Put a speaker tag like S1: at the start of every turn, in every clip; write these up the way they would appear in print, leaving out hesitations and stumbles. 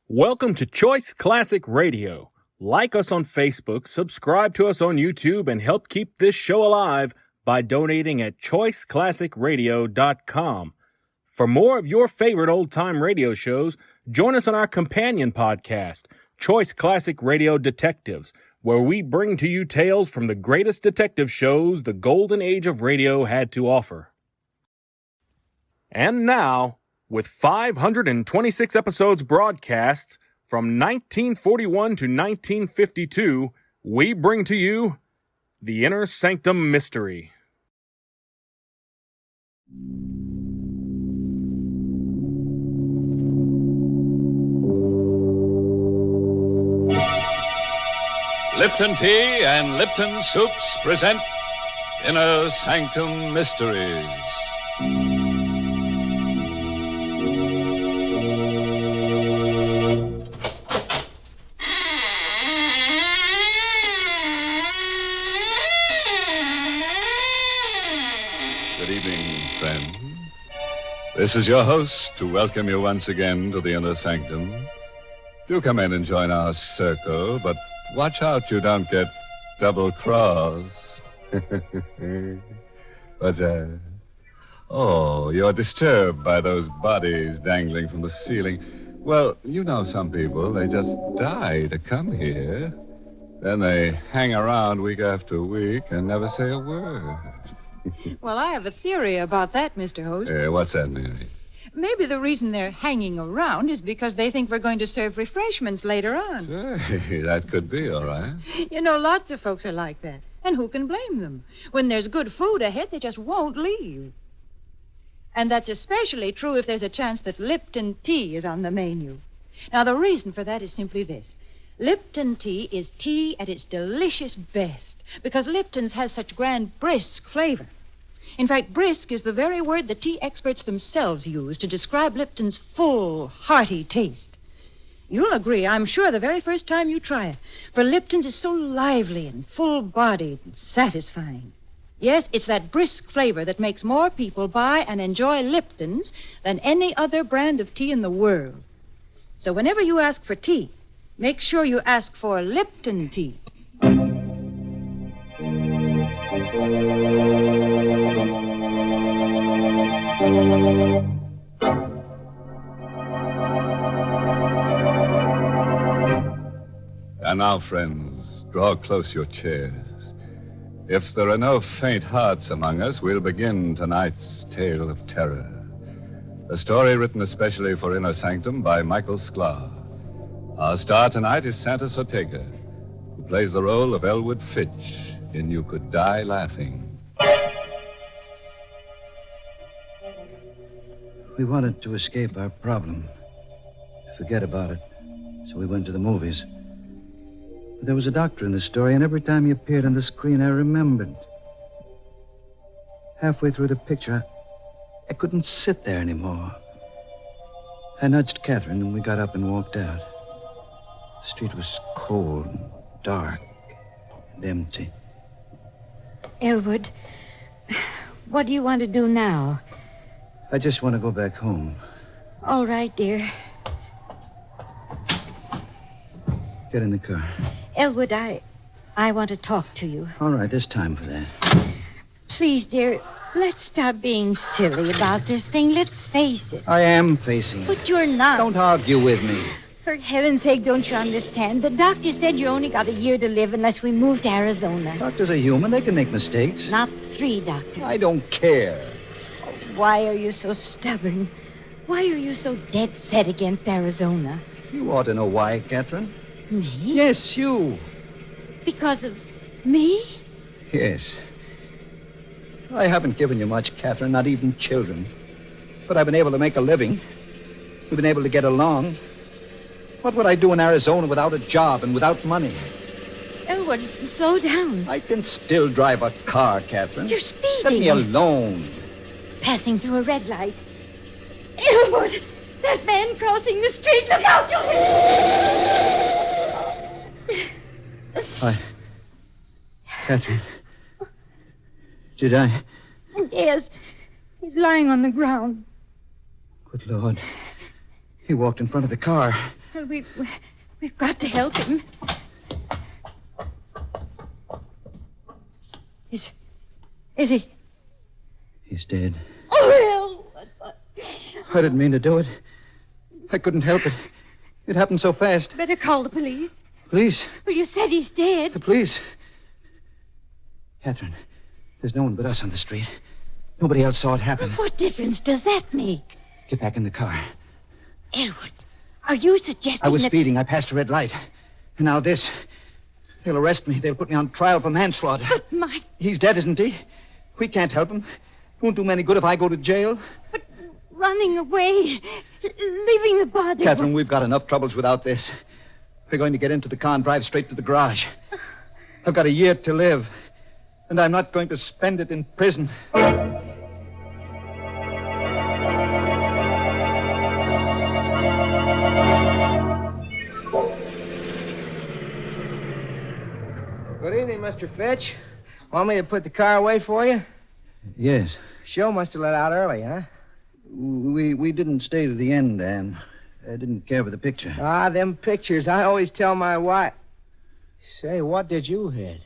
S1: Welcome to Choice Classic Radio. Like us on Facebook, subscribe to us on YouTube, and help keep this show alive by donating at choiceclassicradio.com. For more of your favorite old-time radio shows, join us on our companion podcast, Choice Classic Radio Detectives, where we bring to you tales from the greatest detective shows the golden age of radio had to offer. And now, with 526 episodes broadcast from 1941 to 1952, we bring to you The Inner Sanctum Mystery.
S2: Lipton Tea and Lipton Soups present Inner Sanctum Mysteries. Good evening, friends. This is your host to welcome you once again to the Inner Sanctum. Do come in and join our circle, but watch out you don't get double-crossed. But, you're disturbed by those bodies dangling from the ceiling. Well, you know some people, they just die to come here. Then they hang around week after week and never say a word.
S3: Well, I have a theory about that, Mr. Host.
S2: What's that, Mary?
S3: Maybe the reason they're hanging around is because they think we're going to serve refreshments later on.
S2: Say, that could be, all right.
S3: You know, lots of folks are like that. And who can blame them? When there's good food ahead, they just won't leave. And that's especially true if there's a chance that Lipton tea is on the menu. Now, the reason for that is simply this. Lipton tea is tea at its delicious best because Lipton's has such grand brisk flavor. In fact, brisk is the very word the tea experts themselves use to describe Lipton's full, hearty taste. You'll agree, I'm sure, the very first time you try it, for Lipton's is so lively and full-bodied and satisfying. Yes, it's that brisk flavor that makes more people buy and enjoy Lipton's than any other brand of tea in the world. So whenever you ask for tea, make sure you ask for Lipton tea.
S2: And now, friends, draw close your chairs. If there are no faint hearts among us, we'll begin tonight's tale of terror. A story written especially for Inner Sanctum by Michael Sklar. Our star tonight is Santa Ortega, who plays the role of Elwood Fitch in You Could Die Laughing.
S4: We wanted to escape our problem, forget about it, so we went to the movies. But there was a doctor in the story, and every time he appeared on the screen, I remembered. Halfway through the picture, I couldn't sit there anymore. I nudged Catherine, and we got up and walked out. The street was cold, and dark, and empty.
S5: Elwood, what do you want to do now?
S4: I just want to go back home.
S5: All right, dear.
S4: Get in the car.
S5: Elwood, I want to talk to you.
S4: All right, there's time for that.
S5: Please, dear, let's stop being silly about this thing. Let's face it.
S4: I am facing it.
S5: But you're not.
S4: Don't argue with me.
S5: For heaven's sake, don't you understand? The doctor said you only got a year to live unless we move to Arizona.
S4: Doctors are human. They can make mistakes.
S5: Not 3 doctors.
S4: I don't care.
S5: Why are you so stubborn? Why are you so dead set against Arizona?
S4: You ought to know why, Catherine.
S5: Me?
S4: Yes, you.
S5: Because of me?
S4: Yes. I haven't given you much, Catherine, not even children. But I've been able to make a living. We've been able to get along. What would I do in Arizona without a job and without money?
S5: Elwood, slow down.
S4: I can still drive a car, Catherine.
S5: You're speeding.
S4: Let me alone.
S5: Passing through a red light. Elwood! That man crossing the street! Look out, you...
S4: Catherine. Did I?
S5: Yes. He's lying on the ground.
S4: Good Lord. He walked in front of the car.
S5: Well, we've got to help him. Is he?
S4: He's dead.
S5: Oh, Elwood.
S4: I didn't mean to do it. I couldn't help it. It happened so fast.
S5: Better call the police.
S4: Police?
S5: Well, you said he's dead.
S4: The police? Catherine, there's no one but us on the street. Nobody else saw it happen.
S5: What difference does that make?
S4: Get back in the car.
S5: Elwood, are you suggesting
S4: I was
S5: that...
S4: speeding. I passed a red light. And now this. They'll arrest me. They'll put me on trial for manslaughter.
S5: But my...
S4: He's dead, isn't he? We can't help him. It won't do me any good if I go to jail.
S5: But running away, leaving the body...
S4: Catherine, we've got enough troubles without this. We're going to get into the car and drive straight to the garage. I've got a year to live. And I'm not going to spend it in prison.
S6: Good evening, Mr. Fitch. Want me to put the car away for you?
S4: Yes.
S6: Show must have let out early, huh?
S4: We didn't stay to the end, Anne. I didn't care for the picture.
S6: Ah, them pictures. I always tell my wife. Say, what did you hit?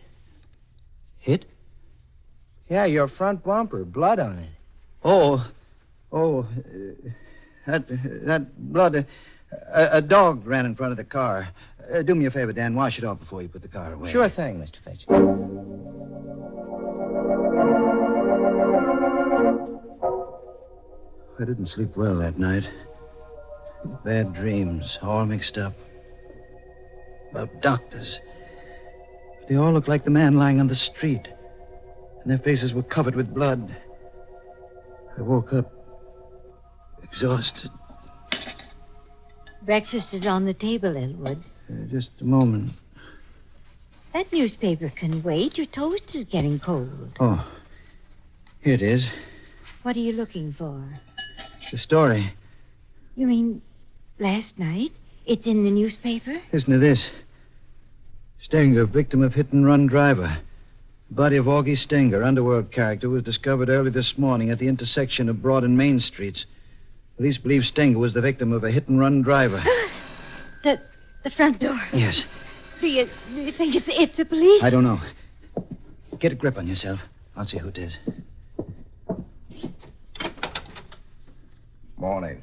S4: Hit?
S6: Yeah, your front bumper. Blood on it.
S4: That blood. A dog ran in front of the car. Do me a favor, Dan. Wash it off before you put the car away.
S6: Sure thing, Mr. Fitch.
S4: I didn't sleep well that night. Bad dreams, all mixed up. About doctors. They all looked like the man lying on the street. And their faces were covered with blood. I woke up exhausted.
S5: Breakfast is on the table, Elwood.
S4: Just a moment.
S5: That newspaper can wait. Your toast is getting cold.
S4: Oh, here it is.
S5: What are you looking for?
S4: The story.
S5: You mean last night? It's in the newspaper?
S4: Listen to this. Stenger, victim of hit-and-run driver. The body of Augie Stenger, underworld character, was discovered early this morning at the intersection of Broad and Main Streets. Police believe Stenger was the victim of a hit-and-run driver.
S5: The front door.
S4: Yes.
S5: Do you think it's the police?
S4: I don't know. Get a grip on yourself. I'll see who it is.
S6: Morning.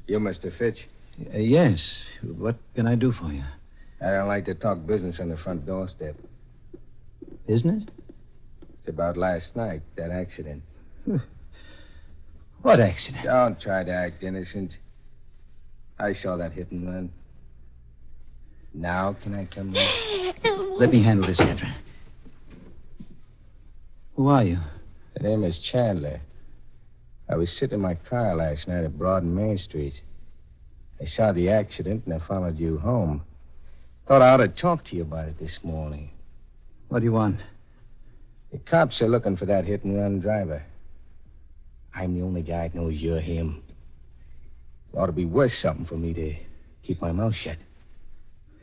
S6: You, Mr. Fitch?
S4: Yes. What can I do for you?
S6: I don't like to talk business on the front doorstep.
S4: Business?
S6: It's about last night, that accident.
S4: What accident?
S6: Don't try to act innocent. I saw that hit and run. Now can I come in?
S4: Let me handle this, Catherine. Who are you?
S6: The name is Chandler. I was sitting in my car last night at Broad and Main Street. I saw the accident and I followed you home. Thought I ought to talk to you about it this morning.
S4: What do you want?
S6: The cops are looking for that hit-and-run driver. I'm the only guy that knows you're him. It ought to be worth something for me to keep my mouth shut.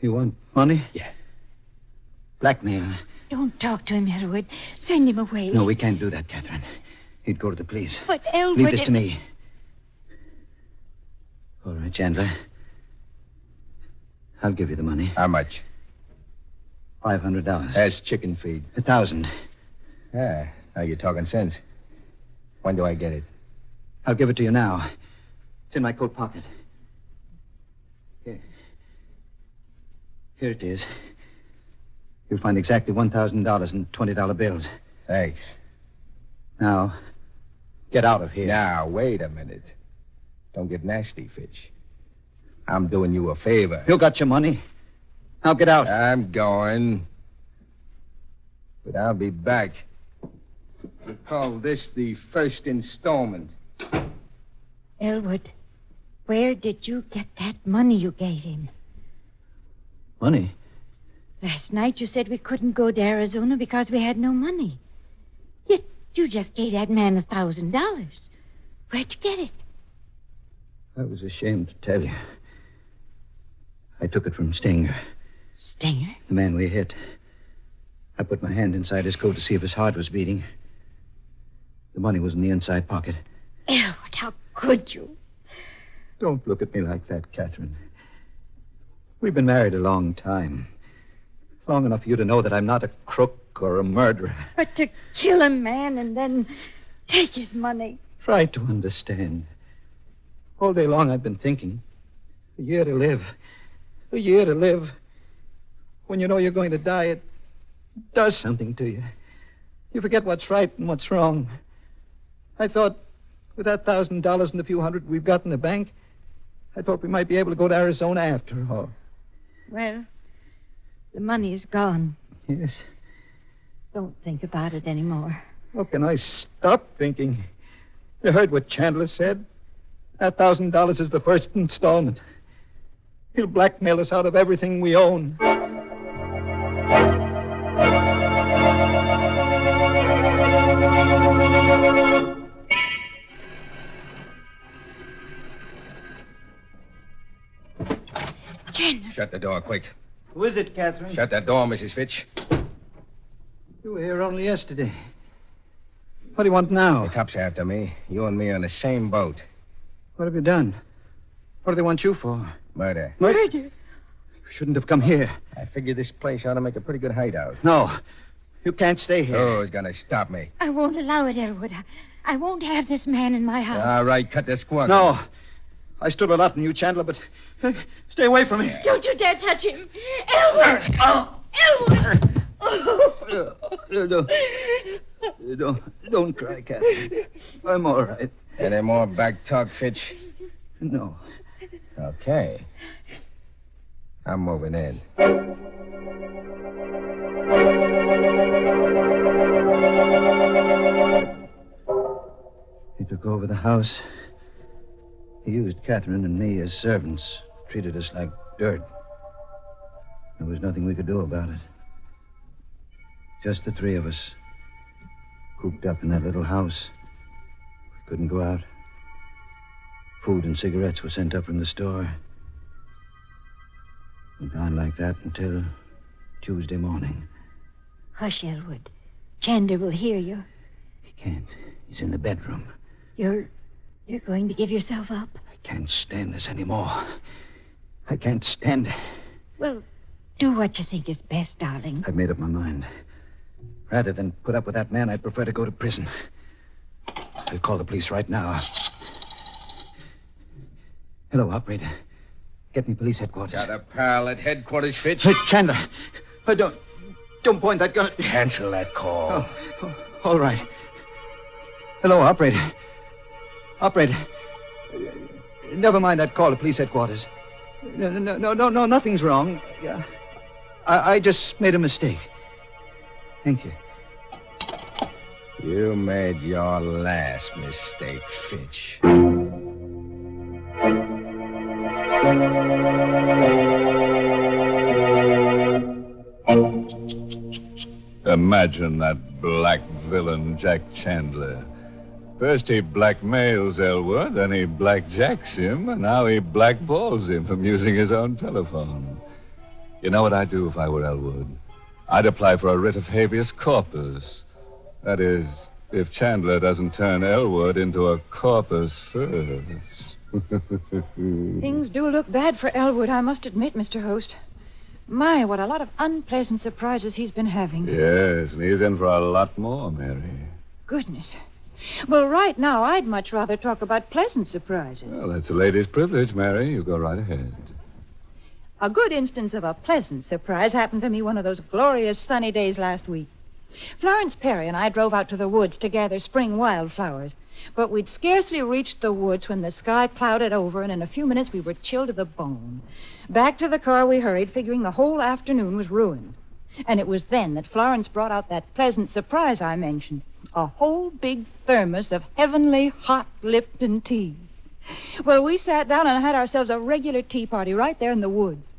S4: You want money?
S6: Yeah.
S4: Blackmail.
S5: Don't talk to him, Elwood. Send him away.
S4: No, we can't do that, Catherine. He'd go to the police.
S5: But Elwood...
S4: Leave this to me. All right, Chandler. I'll give you the money.
S6: How much?
S4: $500.
S6: That's chicken feed.
S4: 1,000.
S6: Ah, now you're talking sense. When do I get it?
S4: I'll give it to you now. It's in my coat pocket. Here it is. You'll find exactly $1,000 in $20 bills.
S6: Thanks.
S4: Now, get out of here.
S6: Now, wait a minute. Don't get nasty, Fitch. I'm doing you a favor.
S4: You got your money. Now get out.
S6: I'm going. But I'll be back. We call this the first installment.
S5: Elwood, where did you get that money you gave him?
S4: Money?
S5: Last night you said we couldn't go to Arizona because we had no money. Yet you just gave that man $1,000. Where'd you get it?
S4: I was ashamed to tell you. I took it from Stenger,
S5: Stenger?
S4: the man we hit. I put my hand inside his coat to see if his heart was beating. The money was in the inside pocket.
S5: Elwood, how could you?
S4: Don't look at me like that, Catherine. We've been married a long time. Long enough for you to know that I'm not a crook or a murderer.
S5: But to kill a man and then take his money.
S4: Try to understand. All day long I've been thinking. A year to live. A year to live. When you know you're going to die, it does something to you. You forget what's right and what's wrong. I thought, with that $1,000 and the few hundred we've got in the bank, I thought we might be able to go to Arizona after all.
S5: Well, the money is gone.
S4: Yes.
S5: Don't think about it anymore.
S4: How can I stop thinking? You heard what Chandler said. That $1,000 is the first installment. He'll blackmail us out of everything we own.
S5: Chandler.
S6: Shut the door, quick.
S4: Who is it, Catherine?
S6: Shut that door, Mrs. Fitch.
S4: You were here only yesterday. What do you want now?
S6: The cops after me. You and me on the same boat.
S4: What have you done? What do they want you for?
S6: Murder.
S5: Murder?
S4: You shouldn't have come here.
S6: I figured this place ought to make a pretty good hideout.
S4: No. You can't stay here.
S6: Who's going to stop me?
S5: I won't allow it, Elwood. I won't have this man in my house.
S6: All right, cut the squawk.
S4: No. I stood a lot in you, Chandler, but stay away from me.
S5: Don't you dare touch him. Elwood! Elwood!
S4: Don't cry, Catherine. I'm all right.
S6: Any more back talk, Fitch?
S4: No.
S6: Okay. I'm moving in.
S4: He took over the house. He used Catherine and me as servants, treated us like dirt. There was nothing we could do about it. Just the three of us, cooped up in that little house. We couldn't go out. Food and cigarettes were sent up from the store. Went on like that until Tuesday morning.
S5: Hush, Elwood. Chandler will hear you.
S4: He can't. He's in the bedroom.
S5: You're going to give yourself up?
S4: I can't stand this anymore. I can't stand it.
S5: Well, do what you think is best, darling.
S4: I've made up my mind. Rather than put up with that man, I'd prefer to go to prison. I'll call the police right now. Hello, operator. Get me police headquarters.
S6: Got a pal at headquarters, Fitch?
S4: Hey, Chandler. Don't point that gun at me.
S6: Cancel that call.
S4: All right. Hello, operator. Operator. Never mind that call to police headquarters. No, nothing's wrong. I just made a mistake. Thank you.
S6: You made your last mistake, Fitch.
S2: Imagine that black villain, Jack Chandler. First he blackmails Elwood, then he blackjacks him, and now he blackballs him from using his own telephone. You know what I'd do if I were Elwood? I'd apply for a writ of habeas corpus. That is, if Chandler doesn't turn Elwood into a corpus first.
S3: Things do look bad for Elwood, I must admit, Mr. Host. My, what a lot of unpleasant surprises he's been having.
S2: Yes, and he's in for a lot more, Mary.
S3: Goodness. Well, right now, I'd much rather talk about pleasant surprises.
S2: Well, that's a lady's privilege, Mary. You go right ahead.
S3: A good instance of a pleasant surprise happened to me one of those glorious sunny days last week. Florence Perry and I drove out to the woods to gather spring wildflowers. But we'd scarcely reached the woods when the sky clouded over, and in a few minutes we were chilled to the bone. Back to the car we hurried, figuring the whole afternoon was ruined. And it was then that Florence brought out that pleasant surprise I mentioned. A whole big thermos of heavenly hot Lipton tea. Well, we sat down and had ourselves a regular tea party right there in the woods.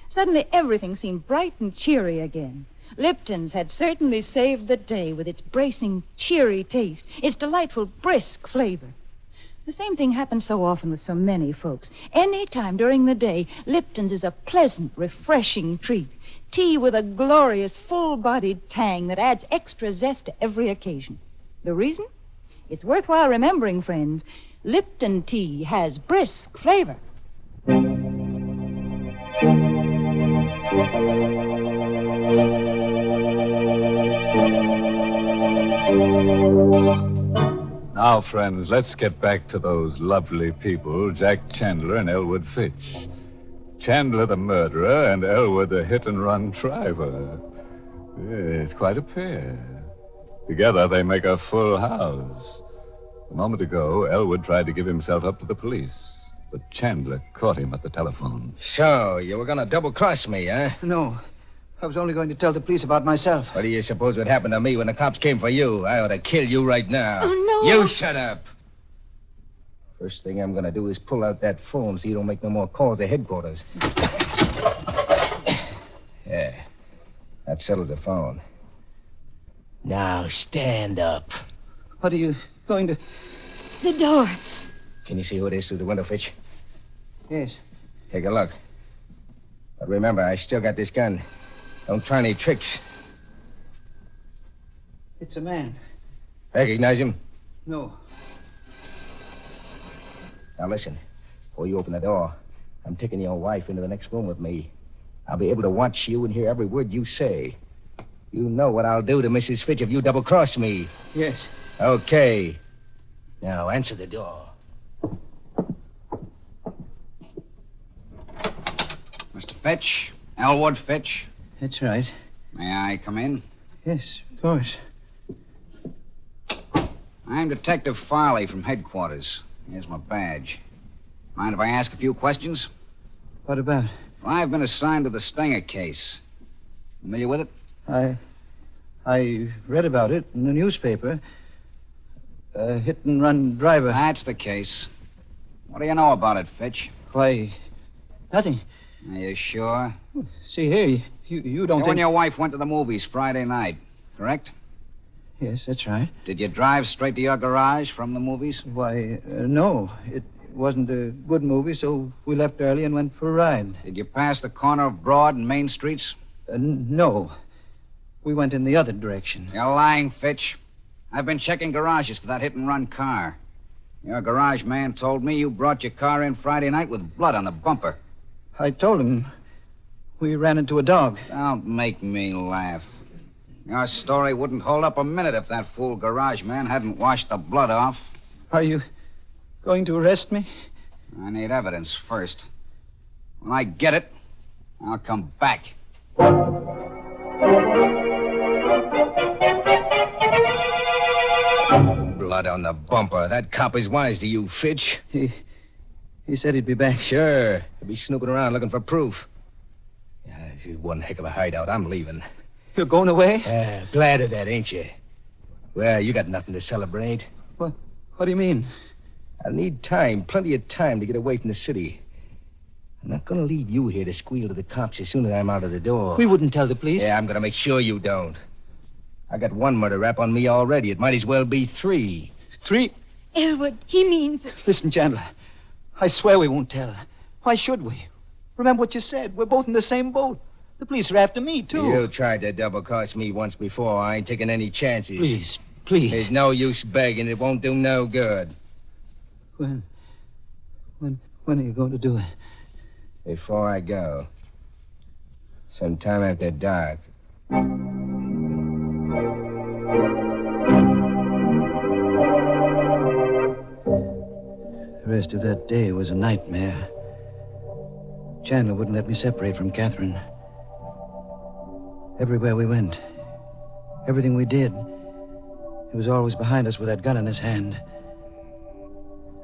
S3: Suddenly everything seemed bright and cheery again. Lipton's had certainly saved the day with its bracing, cheery taste, its delightful, brisk flavor. The same thing happens so often with so many folks. Any time during the day, Lipton's is a pleasant, refreshing treat. Tea with a glorious, full-bodied tang that adds extra zest to every occasion. The reason? It's worthwhile remembering, friends. Lipton tea has brisk flavor.
S2: Now, friends, let's get back to those lovely people, Jack Chandler and Elwood Fitch. Chandler the murderer and Elwood the hit-and-run driver. It's quite a pair. Together they make a full house. A moment ago, Elwood tried to give himself up to the police, but Chandler caught him at the telephone.
S6: So, you were going to double-cross me, huh?
S4: No. I was only going to tell the police about myself.
S6: What do you suppose would happen to me when the cops came for you? I ought to kill you right now.
S5: Oh, no.
S6: You shut up. First thing I'm going to do is pull out that phone so you don't make no more calls to headquarters. Yeah. That settles the phone. Now stand up.
S4: What are you going to...
S5: The door.
S6: Can you see who it is through the window, Fitch?
S4: Yes.
S6: Take a look. But remember, I still got this gun. Don't try any tricks.
S4: It's a man.
S6: Recognize him?
S4: No.
S6: Now listen. Before you open the door, I'm taking your wife into the next room with me. I'll be able to watch you and hear every word you say. You know what I'll do to Mrs. Fitch if you double-cross me.
S4: Yes.
S6: Okay. Now answer the door.
S7: Mr. Fitch? Elwood Fitch?
S4: That's right.
S7: May I come in?
S4: Yes, of course.
S7: I'm Detective Farley from headquarters. Here's my badge. Mind if I ask a few questions?
S4: What about?
S7: Well, I've been assigned to the Stenger case. Familiar with it?
S4: I read about it in the newspaper. A hit-and-run driver.
S7: That's the case. What do you know about it, Fitch?
S4: Why, nothing.
S7: Are you sure?
S4: See here, you don't
S7: You
S4: think...
S7: and your wife went to the movies Friday night, correct?
S4: Yes, that's right.
S7: Did you drive straight to your garage from the movies?
S4: Why, no. It wasn't a good movie, so we left early and went for a ride.
S7: Did you pass the corner of Broad and Main Streets?
S4: No. We went in the other direction.
S7: You're lying, Fitch. I've been checking garages for that hit-and-run car. Your garage man told me you brought your car in Friday night with blood on the bumper.
S4: I told him we ran into a dog.
S7: Don't make me laugh. Your story wouldn't hold up a minute if that fool garage man hadn't washed the blood off.
S4: Are you going to arrest me?
S7: I need evidence first. When I get it, I'll come back.
S6: Blood on the bumper. That cop is wise to you, Fitch.
S4: He said he'd be back.
S6: Sure. He'll be snooping around looking for proof. Yeah, this is one heck of a hideout. I'm leaving.
S4: You're going away?
S6: Glad of that, ain't you? Well, you got nothing to celebrate.
S4: What do you mean?
S6: I'll need time, plenty of time to get away from the city. I'm not going to leave you here to squeal to the cops as soon as I'm out of the door.
S4: We wouldn't tell the police.
S6: Yeah, I'm going to make sure you don't. I got one murder rap on me already. It might as well be 3.
S4: 3?
S5: Elwood, he means it.
S4: Listen, Chandler. I swear we won't tell. Why should we? Remember what you said. We're both in the same boat. The police are after me, too.
S6: You tried to double-cross me once before. I ain't taking any chances.
S4: Please.
S6: There's no use begging. It won't do no good.
S4: When are you going to do it?
S6: Before I go. Sometime after dark.
S4: The rest of that day was a nightmare. Chandler wouldn't let me separate from Catherine. Everywhere we went, everything we did, he was always behind us with that gun in his hand.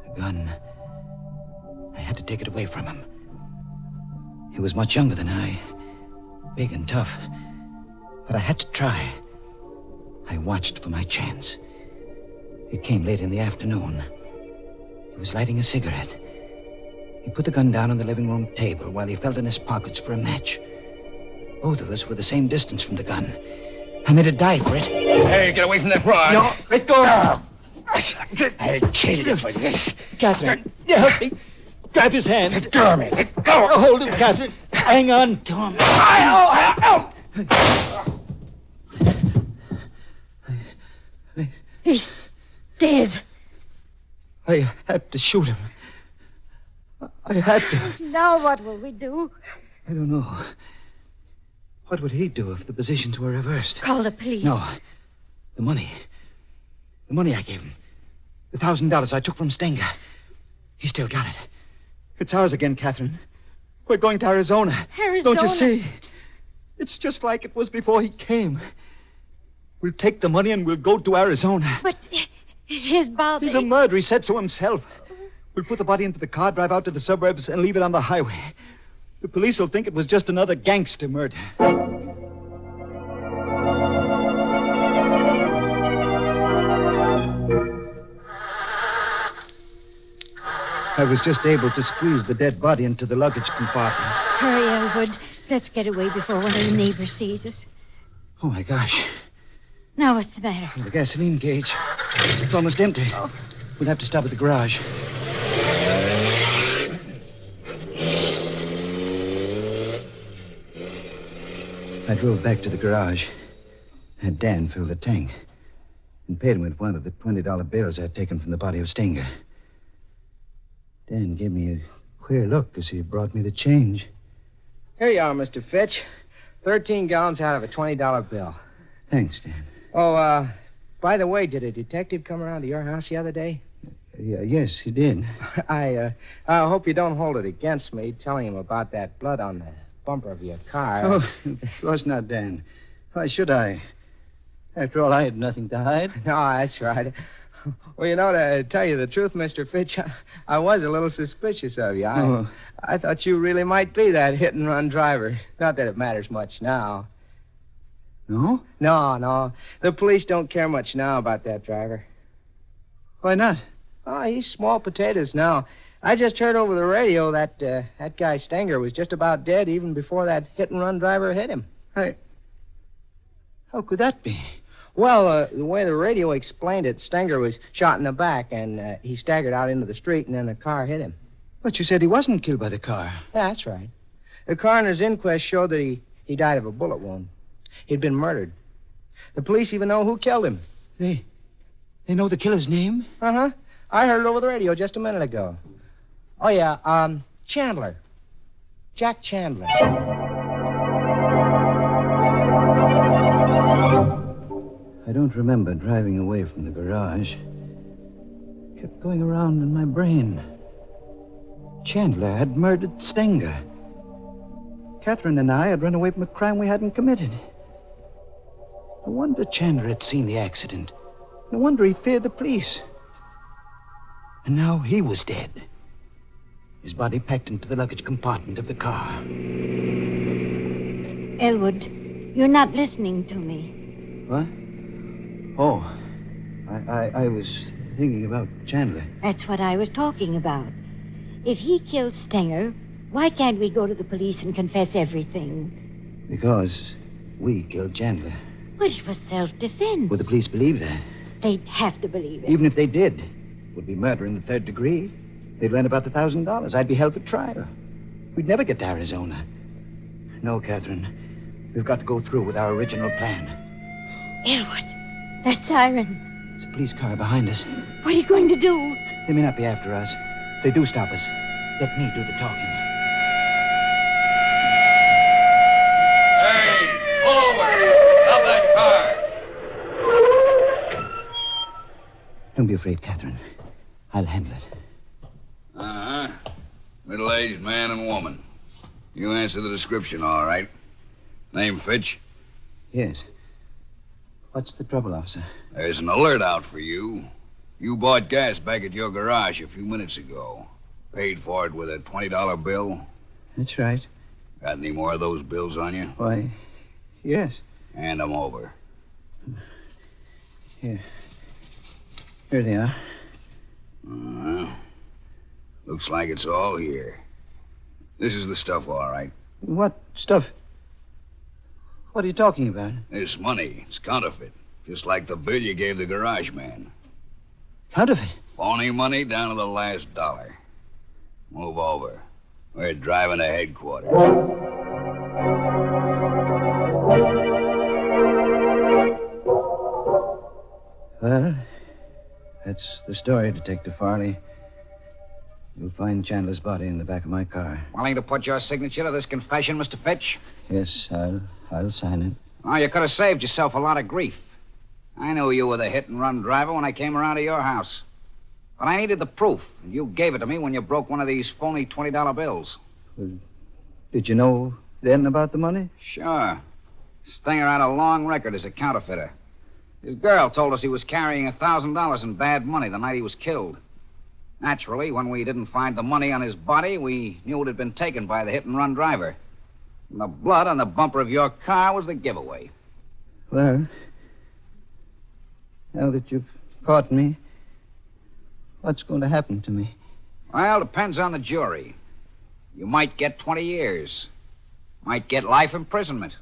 S4: The gun. I had to take it away from him. He was much younger than I, big and tough. But I had to try. I watched for my chance. It came late in the afternoon. He was lighting a cigarette. He put the gun down on the living room table while he felt in his pockets for a match. Both of us were the same distance from the gun. I made a dive for it.
S6: Hey, get away from that rod.
S4: No, let go.
S6: I killed you for this.
S4: Catherine, help me. Grab his hand.
S6: Let go of me. Let go.
S4: Hold him, Catherine. Hang on to him.
S5: He's dead.
S4: I had to shoot him. I had to.
S5: Now what will we do?
S4: I don't know. What would he do if the positions were reversed?
S5: Call the police.
S4: No. The money. The money I gave him. The $1,000 I took from Stenger. He still got it. It's ours again, Catherine. We're going to Arizona.
S5: Arizona?
S4: Don't you see? It's just like it was before he came. We'll take the money and we'll go to Arizona.
S5: But his body...
S4: He's a murderer, he said so himself. We'll put the body into the car, drive out to the suburbs, and leave it on the highway. The police will think it was just another gangster murder. I was just able to squeeze the dead body into the luggage compartment.
S5: Hurry, Elwood. Let's get away before one of the neighbors sees us.
S4: Oh, my gosh.
S5: Now, what's the matter?
S4: The gasoline gauge. It's almost empty. We'll have to stop at the garage. I drove back to the garage, had Dan fill the tank, and paid him with one of the $20 bills I'd taken from the body of Stenger. Dan gave me a queer look as he brought me the change.
S6: Here you are, Mr. Fitch. 13 gallons out of a $20 bill.
S4: Thanks, Dan.
S6: Oh, by the way, did a detective come around to your house the other day?
S4: Yes, he did.
S6: I hope you don't hold it against me telling him about that blood on the bumper of your car.
S4: Oh, of course not, Dan. Why should I? After all, I had nothing to hide.
S6: No, that's right. Well, you know, to tell you the truth, Mr. Fitch, I was a little suspicious of you. I thought you really might be that hit-and-run driver. Not that it matters much now.
S4: No?
S6: No. The police don't care much now about that driver.
S4: Why not?
S6: Oh, he's small potatoes now. I just heard over the radio that that guy Stenger was just about dead even before that hit-and-run driver hit him.
S4: How could that be?
S6: Well, the way the radio explained it, Stenger was shot in the back, and he staggered out into the street, and then the car hit him.
S4: But you said he wasn't killed by the car.
S6: Yeah, that's right. The coroner's inquest showed that he died of a bullet wound. He'd been murdered. The police even know who killed him.
S4: They know the killer's name?
S6: Uh-huh. I heard it over the radio just a minute ago. Oh, yeah, Chandler. Jack Chandler.
S4: I don't remember driving away from the garage. Kept going around in my brain. Chandler had murdered Stenger. Catherine and I had run away from a crime we hadn't committed. No wonder Chandler had seen the accident. No wonder he feared the police. And now he was dead. His body packed into the luggage compartment of the car.
S5: Elwood, you're not listening to me.
S4: What? Oh, I was thinking about Chandler.
S5: That's what I was talking about. If he killed Stenger, why can't we go to the police and confess everything?
S4: Because we killed Chandler.
S5: But it was self-defense.
S4: Would the police believe that?
S5: They'd have to believe it.
S4: Even if they did, it would be murder in the third degree. They'd learn about the $1,000. I'd be held for trial. We'd never get to Arizona. No, Catherine. We've got to go through with our original plan.
S5: Elwood, that siren.
S4: It's a police car behind us.
S5: What are you going to do?
S4: They may not be after us. If they do stop us, let me do the talking.
S2: Hey, forward! Stop that car!
S4: Don't be afraid, Catherine. I'll handle it.
S2: Uh-huh. Middle-aged man and woman. You answer the description, all right. Name Fitch?
S4: Yes. What's the trouble, officer?
S2: There's an alert out for you. You bought gas back at your garage a few minutes ago. Paid for it with a $20 bill.
S4: That's right.
S2: Got any more of those bills on you?
S4: Why, yes.
S2: Hand them over.
S4: Here. Here they are.
S2: Uh-huh. Looks like it's all here. This is the stuff, all right.
S4: What stuff? What are you talking about?
S2: This money. It's counterfeit. Just like the bill you gave the garage man.
S4: Counterfeit?
S2: Phony money down to the last dollar. Move over. We're driving to headquarters.
S4: Well, that's the story, Detective Farley. You'll find Chandler's body in the back of my car.
S7: Willing to put your signature to this confession, Mr. Fitch?
S4: Yes, I'll sign it.
S7: Oh, you could have saved yourself a lot of grief. I knew you were the hit-and-run driver when I came around to your house. But I needed the proof, and you gave it to me when you broke one of these phony $20 bills.
S4: Well, did you know then about the money?
S7: Sure. Stinger had a long record as a counterfeiter. His girl told us he was carrying $1,000 in bad money the night he was killed. Naturally, when we didn't find the money on his body, we knew it had been taken by the hit-and-run driver. And the blood on the bumper of your car was the giveaway.
S4: Well, now that you've caught me, what's going to happen to me?
S7: Well, depends on the jury. You might get 20 years. Might get life imprisonment.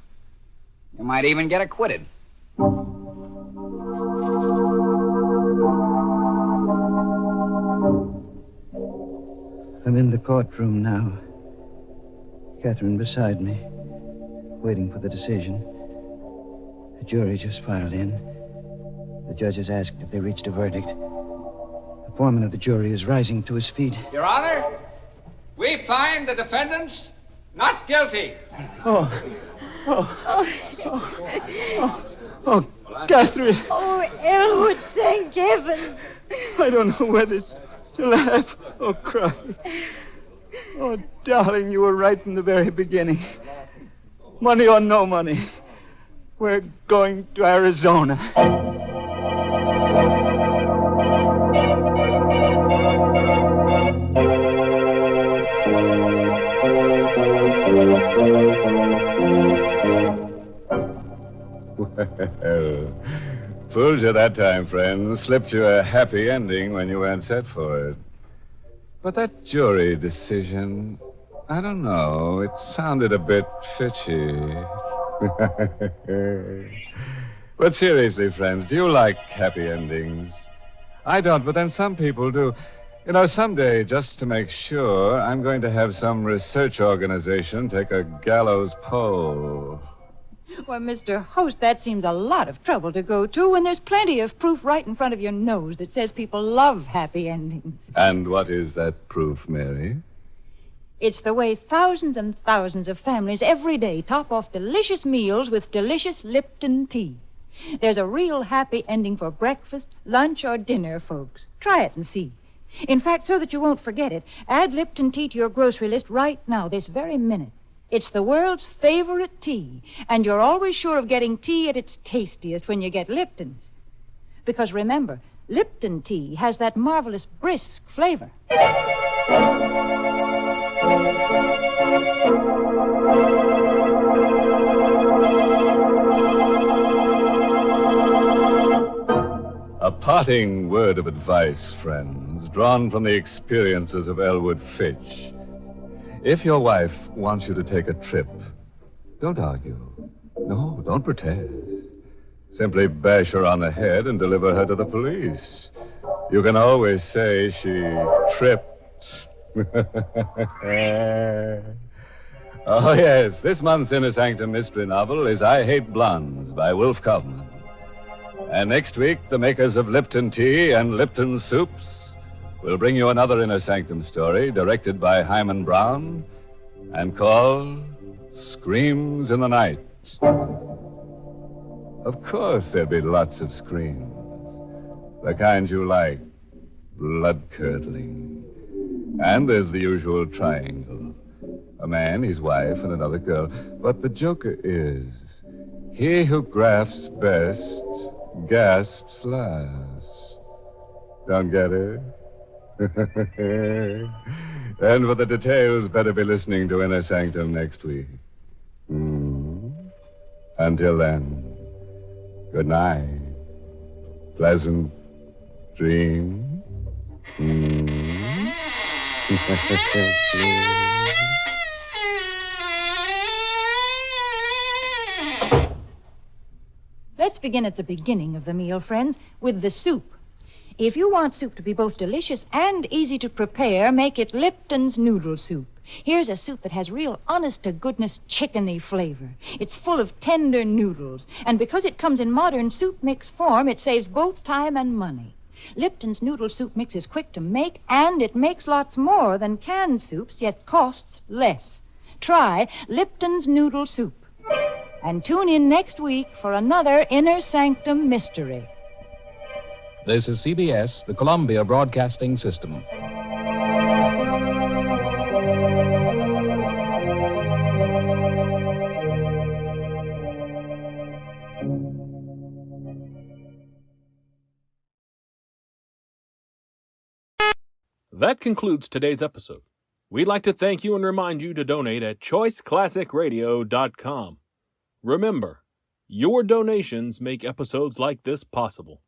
S7: You might even get acquitted.
S4: I'm in the courtroom now. Catherine beside me, waiting for the decision. The jury just filed in. The judge has asked if they reached a verdict. The foreman of the jury is rising to his feet.
S8: Your Honor, we find the defendants not guilty.
S4: Catherine,
S5: Oh, Elwood, thank heaven.
S4: I don't know whether to laugh or cry. Oh, darling, you were right from the very beginning. Money or no money, we're going to Arizona.
S2: Well, fooled you that time, friend. Slipped you a happy ending when you weren't set for it. But that jury decision, I don't know. It sounded a bit fishy. But seriously, friends, do you like happy endings? I don't, but then some people do. You know, someday, just to make sure, I'm going to have some research organization take a gallows pole.
S3: Well, Mr. Host, that seems a lot of trouble to go to when there's plenty of proof right in front of your nose that says people love happy endings.
S2: And what is that proof, Mary?
S3: It's the way thousands and thousands of families every day top off delicious meals with delicious Lipton tea. There's a real happy ending for breakfast, lunch, or dinner, folks. Try it and see. In fact, so that you won't forget it, add Lipton tea to your grocery list right now, this very minute. It's the world's favorite tea, and you're always sure of getting tea at its tastiest when you get Lipton's. Because remember, Lipton tea has that marvelous brisk flavor.
S2: A parting word of advice, friends, drawn from the experiences of Elwood Fitch. If your wife wants you to take a trip, don't argue. No, don't protest. Simply bash her on the head and deliver her to the police. You can always say she tripped. Oh, yes, this month's Inner Sanctum mystery novel is I Hate Blondes by Wolf Kaufman. And next week, the makers of Lipton Tea and Lipton Soups will bring you another Inner Sanctum story directed by Hyman Brown and called Screams in the Night. Of course, there'll be lots of screams. The kind you like. Blood-curdling. And there's the usual triangle. A man, his wife, and another girl. But the joker is, he who grasps best gasps last. Don't get it? And for the details, better be listening to Inner Sanctum next week. Until then, good night. Pleasant dreams.
S3: Let's begin at the beginning of the meal, friends, with the soup. If you want soup to be both delicious and easy to prepare, make it Lipton's noodle soup. Here's a soup that has real honest-to-goodness chickeny flavor. It's full of tender noodles, and because it comes in modern soup mix form, it saves both time and money. Lipton's noodle soup mix is quick to make, and it makes lots more than canned soups, yet costs less. Try Lipton's noodle soup. And tune in next week for another Inner Sanctum mystery.
S9: This is CBS, the Columbia Broadcasting System.
S1: That concludes today's episode. We'd like to thank you and remind you to donate at choiceclassicradio.com. Remember, your donations make episodes like this possible.